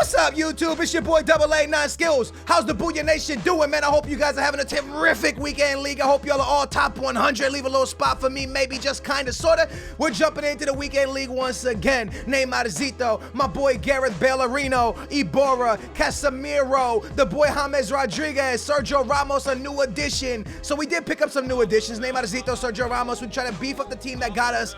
What's up, YouTube? It's your boy AA9 Skills. How's the Booyah Nation doing, man? I hope you guys are having a terrific weekend league. I hope y'all are all top 100. Leave a little spot for me, maybe just kind of, sort of. We're jumping into the weekend league once again. Neymar Zito, my boy Gareth Ballerino, Iborra, Casemiro, the boy James Rodriguez, Sergio Ramos, a new addition. So we did pick up some new additions. Neymar Zito, Sergio Ramos. We try to beef up the team that got us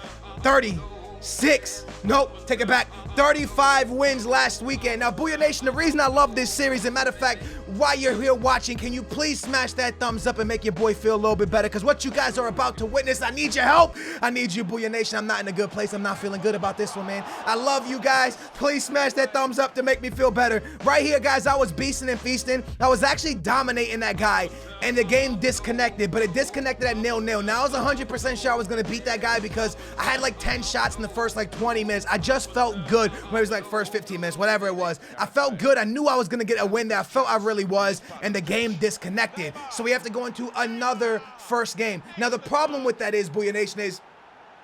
35 wins last weekend. Now, Booyah Nation, the reason I love this series, and matter of fact, while you're here watching, can you please smash that thumbs up and make your boy feel a little bit better? Because what you guys are about to witness, I need your help. I need you, Booyah Nation. I'm not in a good place. I'm not feeling good about this one, man. I love you guys. Please smash that thumbs up to make me feel better. Right here, guys, I was beasting and feasting. I was actually dominating that guy, and the game disconnected, but it disconnected at 0-0. Now, I was 100% sure I was going to beat that guy because I had like 10 shots in the first like 20 minutes. I just felt good when it was like first 15 minutes, whatever it was. I felt good. I knew I was going to get a win there. I felt I really was, and the game disconnected. So we have to go into another first game. Now, the problem with that is, Booyah Nation, is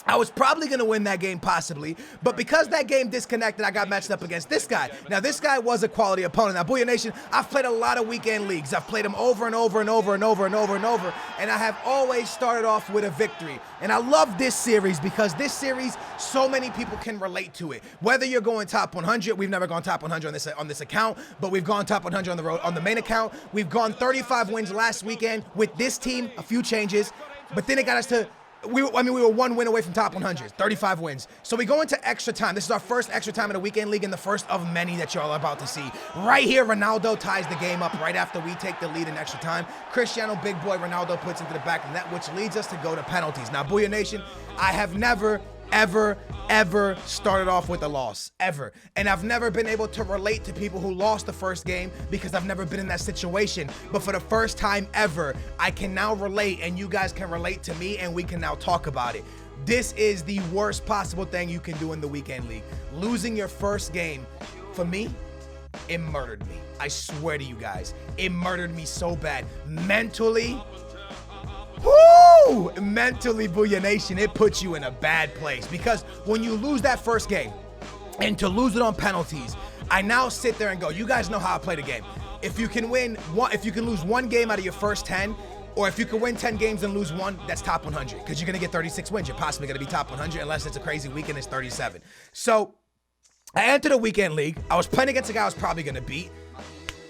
I was probably going to win that game, possibly, but because that game disconnected, I got matched up against this guy. Now, this guy was a quality opponent. Now, Booyah Nation, I've played a lot of weekend leagues. I've played them over and over and over and over and over and over, and I have always started off with a victory. And I love this series because this series, so many people can relate to it. Whether you're going top 100, we've never gone top 100 on this account, but we've gone top 100 on the road on the main account. We've gone 35 wins last weekend with this team, a few changes, but then it got us to we were one win away from top 100, 35 wins. So we go into extra time. This is our first extra time in a weekend league and the first of many that y'all are about to see. Right here, Ronaldo ties the game up right after we take the lead in extra time. Cristiano, big boy, Ronaldo puts into the back of the net, which leads us to go to penalties. Now, Booyah Nation, I have never, ever started off with a loss, ever. And I've never been able to relate to people who lost the first game because I've never been in that situation. But for the first time ever, I can now relate, and you guys can relate to me, and we can now talk about it. This is the worst possible thing you can do in the weekend league. Losing your first game, for me, it murdered me. I swear to you guys, it murdered me so bad. Mentally, woo! Mentally, Booyah Nation, it puts you in a bad place because when you lose that first game and to lose it on penalties, I now sit there and go, you guys know how I play the game. If you can lose one game out of your first 10, or if you can win 10 games and lose one, that's top 100 because you're going to get 36 wins. You're possibly going to be top 100 unless it's a crazy week and it's 37. So I entered a weekend league. I was playing against a guy I was probably going to beat.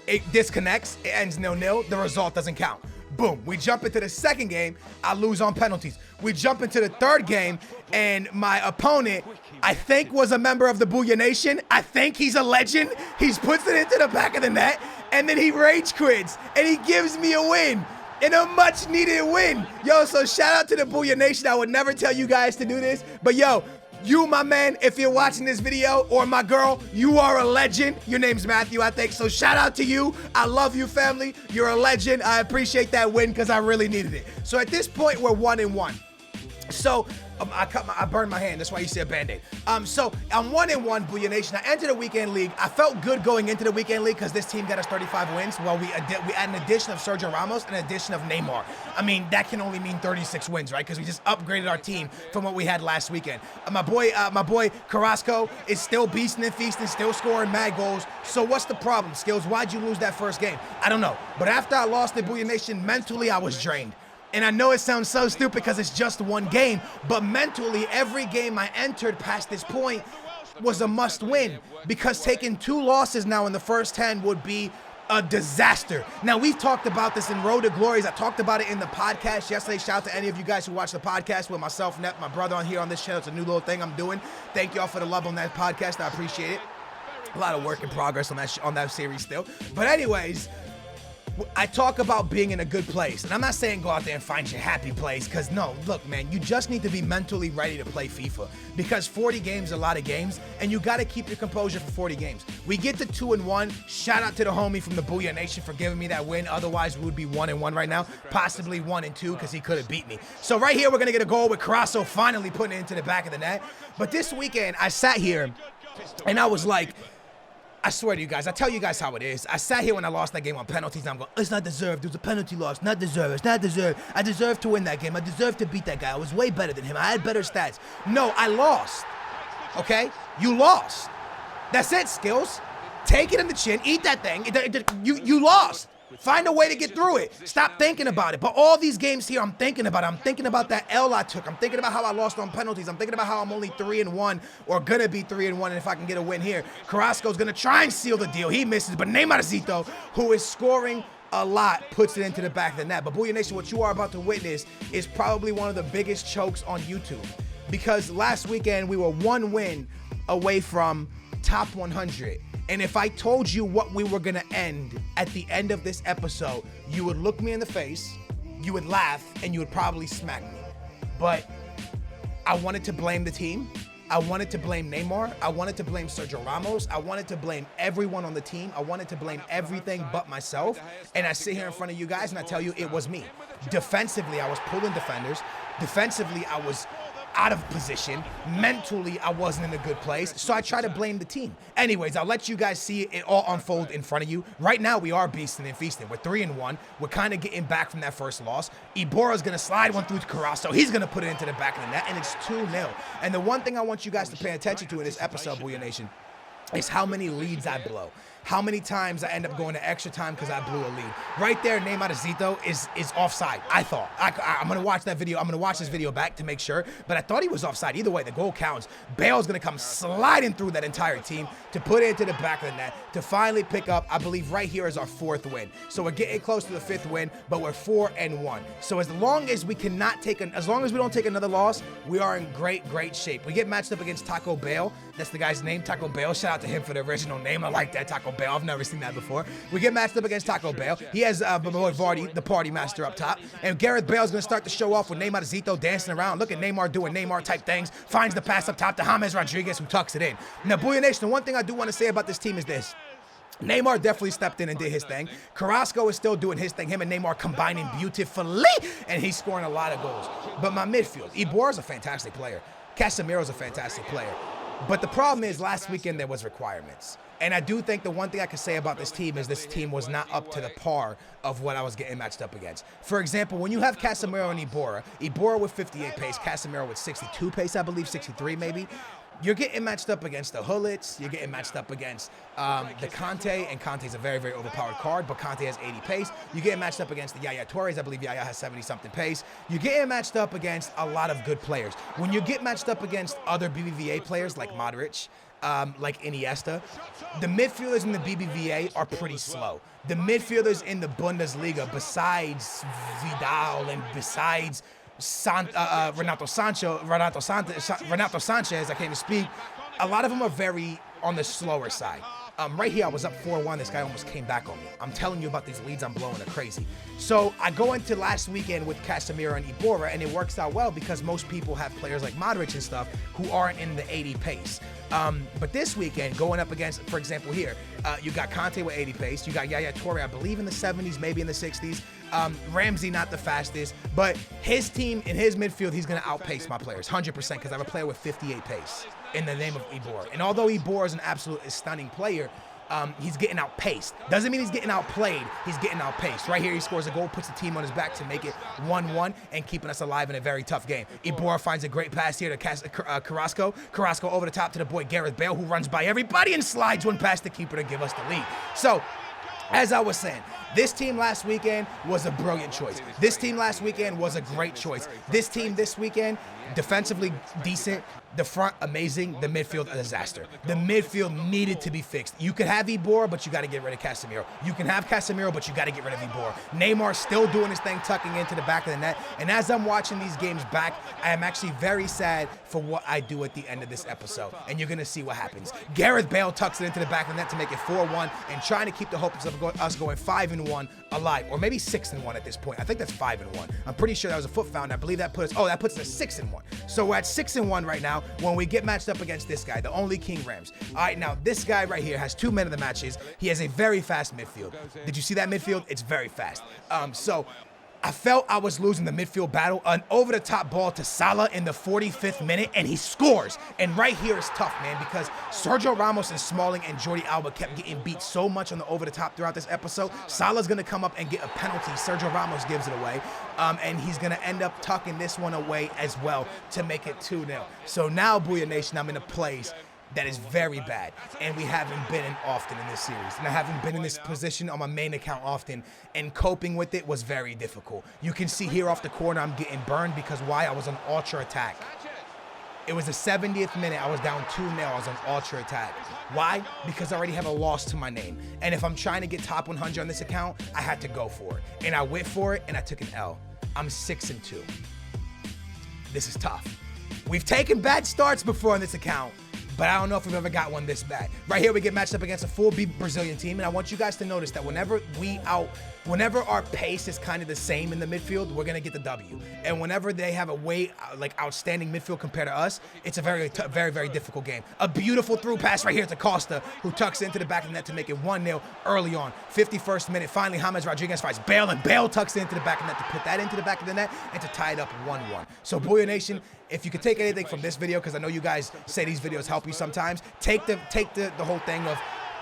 It disconnects. It ends 0-0. The result doesn't count. Boom, we jump into the second game, I lose on penalties. We jump into the third game, and my opponent, I think, was a member of the Booyah Nation. I think he's a legend. He puts it into the back of the net, and then he rage quits, and he gives me a win, and a much-needed win. Yo, so shout out to the Booyah Nation. I would never tell you guys to do this, but yo, you, my man, if you're watching this video, or my girl, you are a legend. Your name's Matthew, I think, so shout out to you. I love you, family. You're a legend. I appreciate that win because I really needed it. So at this point, we're 1-1. So I burned my hand. That's why you see a Band-Aid. So I'm 1-1, Booyah Nation. I entered a weekend league. I felt good going into the weekend league because this team got us 35 wins. Well, we had an addition of Sergio Ramos and an addition of Neymar. I mean, that can only mean 36 wins, right? Because we just upgraded our team from what we had last weekend. My boy Carrasco is still beasting and feasting, still scoring mad goals. So what's the problem, Skills? Why'd you lose that first game? I don't know. But after I lost the Booyah Nation, mentally I was drained. And I know it sounds so stupid because it's just one game, but mentally, every game I entered past this point was a must win because taking 2 losses now in the first 10 would be a disaster. Now, we've talked about this in Road to Glories. I talked about it in the podcast yesterday. Shout out to any of you guys who watch the podcast with myself, Nep, my brother on here on this channel. It's a new little thing I'm doing. Thank y'all for the love on that podcast. I appreciate it. A lot of work in progress on that series still. But anyways, I talk about being in a good place, and I'm not saying go out there and find your happy place, because no, look, man, you just need to be mentally ready to play FIFA, because 40 games are a lot of games, and you got to keep your composure for 40 games. We get to 2-1. Shout out to the homie from the Booyah Nation for giving me that win. Otherwise, we would be 1-1 right now, possibly 1-2, because he could have beat me. So right here, we're going to get a goal with Carrasco finally putting it into the back of the net. But this weekend, I sat here, and I was like, I swear to you guys, I tell you guys how it is. I sat here when I lost that game on penalties, and I'm going, it's not deserved. It was a penalty loss. Not deserved. It's not deserved. I deserved to win that game. I deserved to beat that guy. I was way better than him. I had better stats. No, I lost. Okay? You lost. That's it, Skills. Take it in the chin. Eat that thing. You lost. Find a way to get through it. Stop thinking about it. But all these games here, I'm thinking about it. I'm thinking about that L I took. I'm thinking about how I lost on penalties. I'm thinking about how I'm only 3-1 or gonna be 3-1, and if I can get a win here. Carrasco's gonna try and seal the deal. He misses, but Neymarzito, who is scoring a lot, puts it into the back of the net. But Booyah Nation, what you are about to witness is probably one of the biggest chokes on YouTube, because last weekend we were 1 win away from top 100. And if I told you what we were gonna end at the end of this episode, you would look me in the face, you would laugh, and you would probably smack me. But I wanted to blame the team. I wanted to blame Neymar. I wanted to blame Sergio Ramos. I wanted to blame everyone on the team. I wanted to blame everything but myself. And I sit here in front of you guys and I tell you it was me. Defensively, I was pulling defenders. Defensively, I was out of position. Mentally, I wasn't in a good place. So I try to blame the team. Anyways, I'll let you guys see it all unfold in front of you. Right now, we are beasting and feasting. We're 3-1. We're kind of getting back from that first loss. Iborra's going to slide one through to Carrasco. He's going to put it into the back of the net, and it's 2-0. And the one thing I want you guys to pay attention to in this episode, Booyah Nation, is how many leads I blow. How many times I end up going to extra time because I blew a lead. Right there, Neymarzito is offside, I thought. I'm going to watch that video. I'm going to watch this video back to make sure, but I thought he was offside. Either way, the goal counts. Bale's going to come sliding through that entire team to put it into the back of the net to finally pick up, I believe right here is our 4th win. So we're getting close to the 5th win, but we're 4-1. So as long as we cannot take, as long as we don't take another loss, we are in great shape. We get matched up against Taco Bale. That's the guy's name, Taco Bale. Shout out to him for the original name. I like that, Taco Bale. I've never seen that before. We get matched up against Taco Bale. He has my boy Vardy, the party master, up top. And Gareth Bale's going to start to show off with Neymarzito dancing around. Look at Neymar doing Neymar-type things. Finds the pass up top to James Rodriguez, who tucks it in. Now, Booyah Nation, the one thing I do want to say about this team is this. Neymar definitely stepped in and did his thing. Carrasco is still doing his thing. Him and Neymar combining beautifully, and he's scoring a lot of goals. But my midfield, Iborra's a fantastic player. Casemiro's a fantastic player. But the problem is last weekend there was requirements. And I do think the one thing I can say about this team is this team was not up to the par of what I was getting matched up against. For example, when you have Casemiro and Iborra with 58 pace, Casemiro with 62 pace, I believe, 63 maybe, you're getting matched up against the Hullets, you're getting matched up against the Conte, and Conte's a very overpowered card, but Conte has 80 pace. You're getting matched up against the Yaya Torres, I believe Yaya has 70-something pace. You're getting matched up against a lot of good players. When you get matched up against other BBVA players like Modric, like Iniesta, the midfielders in the BBVA are pretty slow. The midfielders in the Bundesliga, besides Vidal and besides Renato Sanchez, I can't even speak, a lot of them are very on the slower side. Right here, I was up 4-1. This guy almost came back on me. I'm telling you about these leads I'm blowing are crazy. So I go into last weekend with Casemiro and Iborra, and it works out well because most people have players like Modric and stuff who aren't in the 80 pace. But this weekend, going up against, for example, here, you got Conte with 80 pace. You got Yaya Toure, I believe, in the 70s, maybe in the 60s. Ramsey, not the fastest, but his team in his midfield, he's going to outpace my players 100% because I have a player with 58 pace in the name of Iborra. And although Iborra is an absolutely stunning player, he's getting outpaced. Doesn't mean he's getting outplayed. He's getting outpaced. Right here, he scores a goal, puts the team on his back to make it 1-1 and keeping us alive in a very tough game. Iborra finds a great pass here to Carrasco. Carrasco over the top to the boy Gareth Bale, who runs by everybody and slides one past the keeper to give us the lead. So, as I was saying, this team last weekend was a brilliant choice. This team last weekend was a great choice. This team this weekend, defensively decent. The front, amazing. The midfield, a disaster. The midfield needed to be fixed. You could have Iborra, but you got to get rid of Casemiro. You can have Casemiro, but you got to get rid of Iborra. Neymar still doing his thing, tucking into the back of the net. And as I'm watching these games back, I am actually very sad for what I do at the end of this episode. And you're going to see what happens. Gareth Bale tucks it into the back of the net to make it 4-1 and trying to keep the hopes of us going 5-1 alive. Or maybe 6-1 at this point. I think that's 5-1. I'm pretty sure that was a foot foul. And I believe that puts us, that puts us at 6-1. So we're at 6-1 right now when we get matched up against this guy, the only King Rams. All right, now this guy right here has 2 men of the matches. He has a very fast midfield. Did you see that midfield? It's very fast. So I felt I was losing the midfield battle. An over-the-top ball to Salah in the 45th minute, and he scores. And right here is tough, man, because Sergio Ramos and Smalling and Jordi Alba kept getting beat so much on the over-the-top throughout this episode. Salah's going to come up and get a penalty. Sergio Ramos gives it away, and he's going to end up tucking this one away as well to make it 2-0. So now, Booyah Nation, I'm in a place that is very bad, and we haven't been in often in this series. And I haven't been in this position on my main account often, and coping with it was very difficult. You can see here off the corner I'm getting burned because why? I was on ultra attack. It was the 70th minute. I was down 2-0. I was on ultra attack. Why? Because I already have a loss to my name. And if I'm trying to get top 100 on this account, I had to go for it. And I went for it, and I took an L. I'm 6-2. This is tough. We've taken bad starts before on this account, but I don't know if we've ever got one this bad. Right here, we get matched up against a full B Brazilian team, and I want you guys to notice that whenever our pace is kind of the same in the midfield, we're gonna get the W. And whenever they have a way like outstanding midfield compared to us, it's a very, very difficult game. A beautiful through pass right here to Costa, who tucks into the back of the net to make it 1-0 early on. 51st minute, finally James Rodriguez finds Bale, and Bale tucks into the back of the net to put that into the back of the net and to tie it up 1-1. So Booyah Nation, if you could take anything from this video, because I know you guys say these videos help you sometimes, take the whole thing of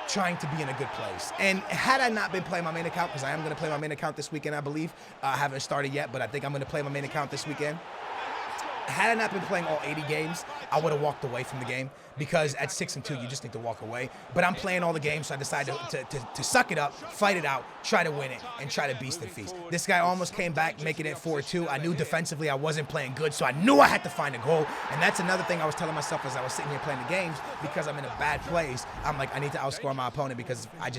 trying to be in a good place. And had I not been playing my main account, because I am going to play my main account this weekend, I believe. I haven't started yet, but I think I'm going to play my main account this weekend. Had I not been playing all 80 games, I would have walked away from the game, because at 6-2, you just need to walk away. But I'm playing all the games, so I decided to suck it up, fight it out, try to win it, and try to beast and feast. This guy almost came back, making it 4-2. I knew defensively I wasn't playing good, so I knew I had to find a goal. And that's another thing I was telling myself as I was sitting here playing the games, because I'm in a bad place. I'm like, I need to outscore my opponent, because I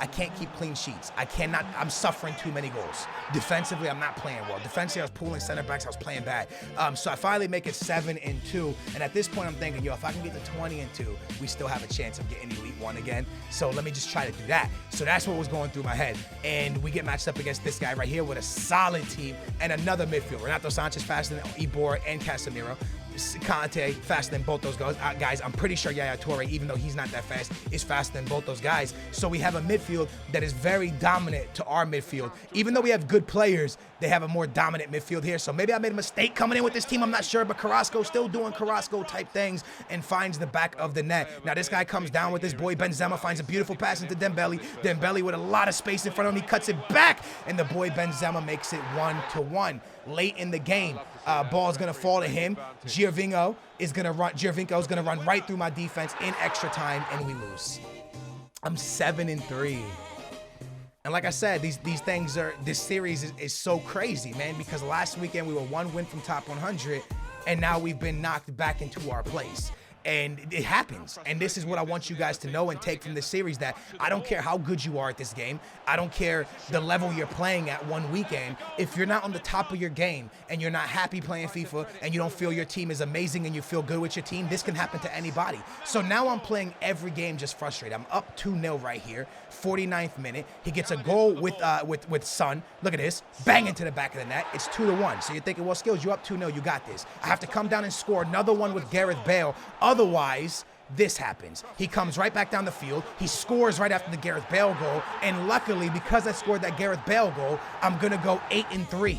can't keep clean sheets. I'm suffering too many goals. Defensively, I'm not playing well. Defensively, I was pulling center backs, I was playing bad. So I finally make it 7-2. And at this point, I'm thinking, yo, if I can get to 20-2, we still have a chance of getting Elite 1 again. So let me just try to do that. So that's what was going through my head. And we get matched up against this guy right here with a solid team and another midfield. Renato Sanchez faster than Ibora and Casemiro. Conte faster than both those guys. I'm pretty sure Yaya Toure, even though he's not that fast, is faster than both those guys. So we have a midfield that is very dominant to our midfield. Even though we have good players, they have a more dominant midfield here. So maybe I made a mistake coming in with this team. I'm not sure, but Carrasco still doing Carrasco type things and finds the back of the net. Now this guy comes down with this boy Benzema, finds a beautiful pass into Dembele. Dembele with a lot of space in front of him, he cuts it back, and the boy Benzema makes it 1-1. Late in the game, ball's gonna fall to him. Giovinco is gonna run right through my defense in extra time, and we lose. I'm 7-3. And like I said, this series is so crazy, man, because last weekend we were 1 win from top 100, and now we've been knocked back into our place. And it happens. And this is what I want you guys to know and take from this series, that I don't care how good you are at this game. I don't care the level you're playing at one weekend. If you're not on the top of your game and you're not happy playing FIFA and you don't feel your team is amazing and you feel good with your team, this can happen to anybody. So now I'm playing every game just frustrated. I'm up 2-0 right here, 49th minute. He gets a goal with Son. Look at this. Bang into the back of the net. It's 2-1. So you're thinking, well, Skills, you're up 2-0. You got this. I have to come down and score another one with Gareth Bale. Otherwise, this happens. He comes right back down the field. He scores right after the Gareth Bale goal. And luckily, because I scored that Gareth Bale goal, I'm going to go 8-3.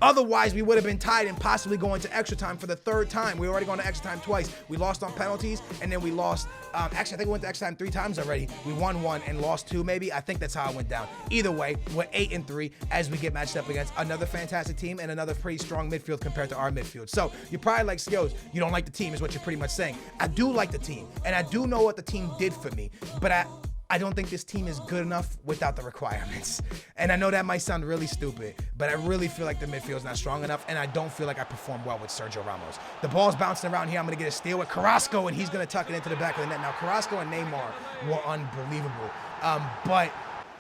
Otherwise, we would have been tied and possibly going to extra time for the third time. We already gone to extra time twice. We lost on penalties, and then we lost. Actually, I think we went to extra time 3 times already. We won 1 and lost 2, maybe. I think that's how it went down. Either way, we're 8-3 as we get matched up against another fantastic team and another pretty strong midfield compared to our midfield. So you're probably like, Skills, you don't like the team is what you're pretty much saying. I do like the team, and I do know what the team did for me, but I don't think this team is good enough without the requirements. And I know that might sound really stupid, but I really feel like the midfield's not strong enough, and I don't feel like I perform well with Sergio Ramos. The ball's bouncing around here. I'm going to get a steal with Carrasco, and he's going to tuck it into the back of the net. Now, Carrasco and Neymar were unbelievable, but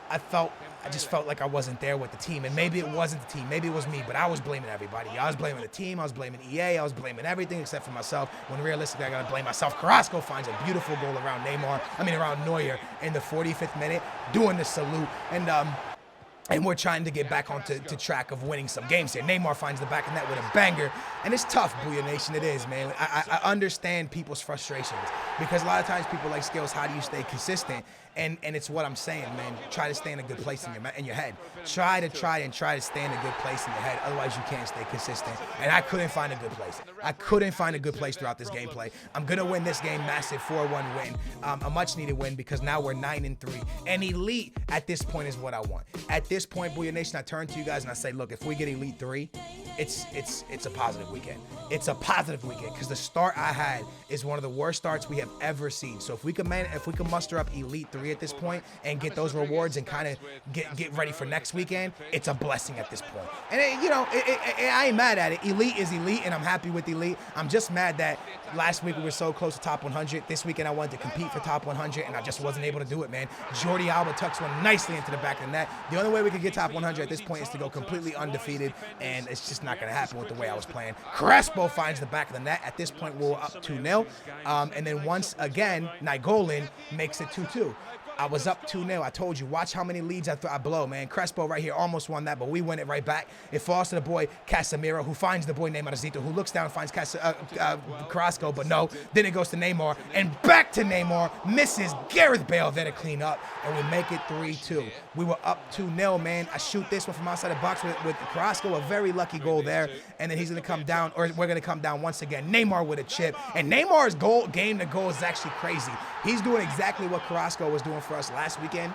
I just felt like I wasn't there with the team, and maybe it wasn't the team, maybe it was me, but I was blaming everybody. I was blaming the team, I was blaming EA, I was blaming everything except for myself, when realistically I gotta blame myself. Carrasco finds a beautiful goal around Neuer in the 45th minute, doing the salute, and we're trying to get back onto track of winning some games here. Neymar finds the back of net with a banger, and it's tough, Booyah Nation, it is, man. I understand people's frustrations, because a lot of times people like, Skills, how do you stay consistent? And it's what I'm saying, man. Try to stay in a good place in your head. Try to stay in a good place in your head. Otherwise, you can't stay consistent. And I couldn't find a good place. I couldn't find a good place throughout this gameplay. I'm going to win this game, massive 4-1 win. A much-needed win, because now we're 9-3. And Elite at this point is what I want. At this point, Booyah Nation, I turn to you guys and I say, look, if we get Elite 3, it's a positive weekend. It's a positive weekend because the start I had is one of the worst starts we have ever seen. So if we can muster up Elite 3 at this point and get those rewards and kind of get ready for next weekend, it's a blessing at this point. And I ain't mad at it. Elite is Elite, and I'm happy with Elite. I'm just mad that last week we were so close to top 100. This weekend I wanted to compete for top 100, and I just wasn't able to do it, man. Jordi Alba tucks one nicely into the back of the net. The only way we could get top 100 at this point is to go completely undefeated, and it's just not going to happen with the way I was playing. Crespo finds the back of the net. At this point, we're up 2-0. And then once again, Nainggolan makes it 2-2. I was up 2-0. I told you, watch how many leads I blow, man. Crespo right here almost won that, but we win it right back. It falls to the boy Casemiro, who finds the boy Neymar Zito, who looks down and finds Carrasco, but no. Then it goes to Neymar, and back to Neymar. Misses Gareth Bale there to clean up, and we make it 3-2. We were up 2-0, man. I shoot this one from outside the box with Carrasco, a very lucky goal there, and then he's going to come down, or we're going to come down once again. Neymar with a chip, and Neymar's game to goal is actually crazy. He's doing exactly what Carrasco was doing for us last weekend.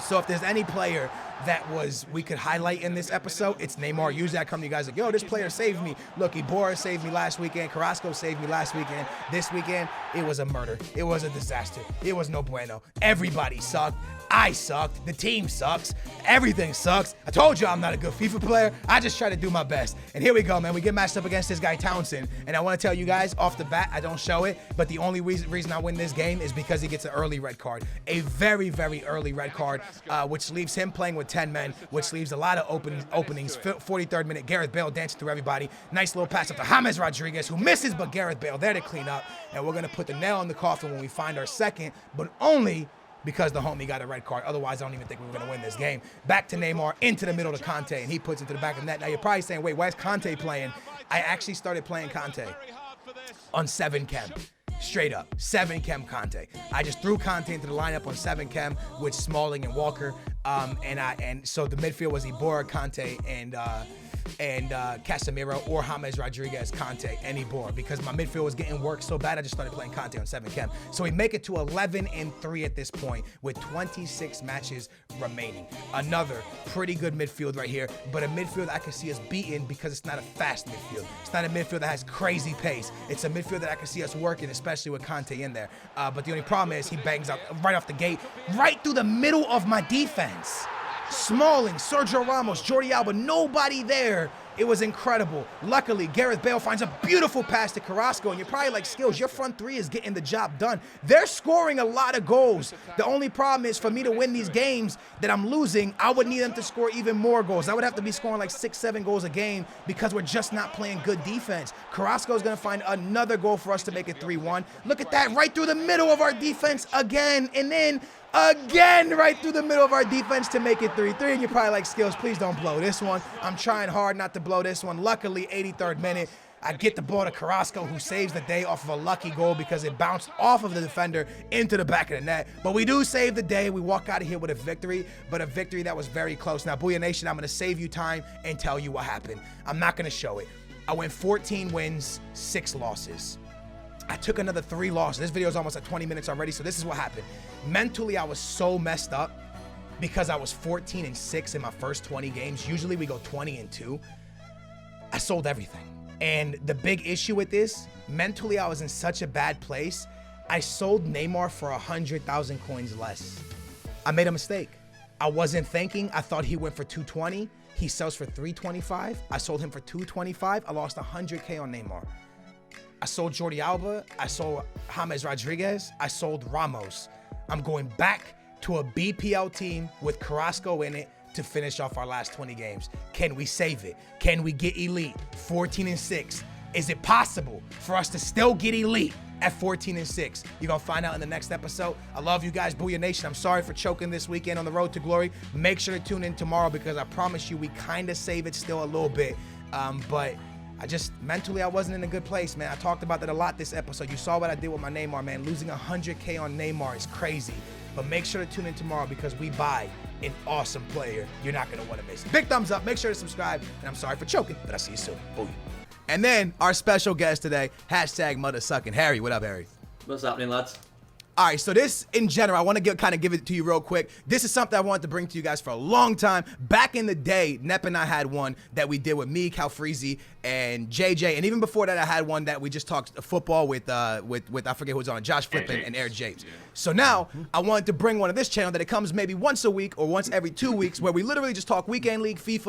So if there's any player that we could highlight in this episode, it's Neymar. Usually I come to you guys like, yo, this player saved me. Look, Iborra saved me last weekend. Carrasco saved me last weekend. This weekend, it was a murder. It was a disaster. It was no bueno. Everybody sucked. I sucked. The team sucks. Everything sucks. I told you I'm not a good FIFA player. I just try to do my best. And here we go, man. We get matched up against this guy, Townsend. And I want to tell you guys, off the bat, I don't show it, but the only reason I win this game is because he gets an early red card. A very, very early red card, which leaves him playing with 10 men, which leaves a lot of openings. 43rd minute, Gareth Bale dancing through everybody. Nice little pass up to James Rodriguez, who misses, but Gareth Bale there to clean up. And we're going to put the nail in the coffin when we find our second, but only because the homie got a red card. Otherwise, I don't even think we were going to win this game. Back to Neymar, into the middle to Conte, and he puts it to the back of the net. Now, you're probably saying, wait, why is Conte playing? I actually started playing Conte on 7 Chem. Straight up, 7 Chem Conte. I just threw Conte into the lineup on 7 Chem with Smalling and Walker. And so the midfield was Iborra, Conte, and Casemiro, or James Rodriguez, Conte, and Iborra, because my midfield was getting work so bad I just started playing Conte on 7 Chem. So we make it to 11-3 at this point with 26 matches remaining. Another pretty good midfield right here, but a midfield I can see us beating because it's not a fast midfield. It's not a midfield that has crazy pace. It's a midfield that I can see us working, especially with Conte in there. But the only problem is he bangs out right off the gate, right through the middle of my defense. Smalling, Sergio Ramos, Jordi Alba, nobody there. It was incredible. Luckily, Gareth Bale finds a beautiful pass to Carrasco, and you're probably like, Skills, your front three is getting the job done. They're scoring a lot of goals. The only problem is for me to win these games that I'm losing, I would need them to score even more goals. I would have to be scoring like 6-7 goals a game because we're just not playing good defense. Carrasco is going to find another goal for us to make it 3-1. Look at that, right through the middle of our defense again, and then again right through the middle of our defense to make it 3-3. And you're probably like, Skills, please don't blow this one. I'm trying hard not to blow this one. Luckily, 83rd minute, I get the ball to Carrasco, who saves the day off of a lucky goal because it bounced off of the defender into the back of the net. But we do save the day. We walk out of here with a victory, but a victory that was very close. Now, Booyah Nation, I'm going to save you time and tell you what happened. I'm not going to show it. I went 14 wins, 6 losses. I took another 3 losses. This video is almost at 20 minutes already, so this is what happened. Mentally, I was so messed up because I was 14-6 in my first 20 games. Usually we go 20-2. I sold everything. And the big issue with this, mentally I was in such a bad place, I sold Neymar for 100,000 coins less. I made a mistake. I wasn't thinking. I thought he went for 220. He sells for 325. I sold him for 225. I lost 100K on Neymar. I sold Jordi Alba. I sold James Rodriguez. I sold Ramos. I'm going back to a BPL team with Carrasco in it to finish off our last 20 games. Can we save it? Can we get elite? 14-6. Is it possible for us to still get elite at 14-6? You're gonna find out in the next episode. I love you guys, Booyah Nation. I'm sorry for choking this weekend on the road to glory. Make sure to tune in tomorrow because I promise you we kind of save it still a little bit. But I just, mentally, I wasn't in a good place, man. I talked about that a lot this episode. You saw what I did with my Neymar, man. Losing 100K on Neymar is crazy. But make sure to tune in tomorrow because we buy an awesome player. You're not going to want to miss it. Big thumbs up. Make sure to subscribe. And I'm sorry for choking, but I'll see you soon. Booyah. And then our special guest today, #MotherSucking Harry. What up, Harry? What's happening, lads? All right, so this, in general, I want to kind of give it to you real quick. This is something I wanted to bring to you guys for a long time. Back in the day, Nep and I had one that we did with me, Calfreezy, and JJ, and even before that, I had one that we just talked football with I forget who was on, Josh Flippin and Eric James. Yeah. So now, I wanted to bring one of this channel that it comes maybe once a week or once every 2 weeks, where we literally just talk weekend league, FIFA,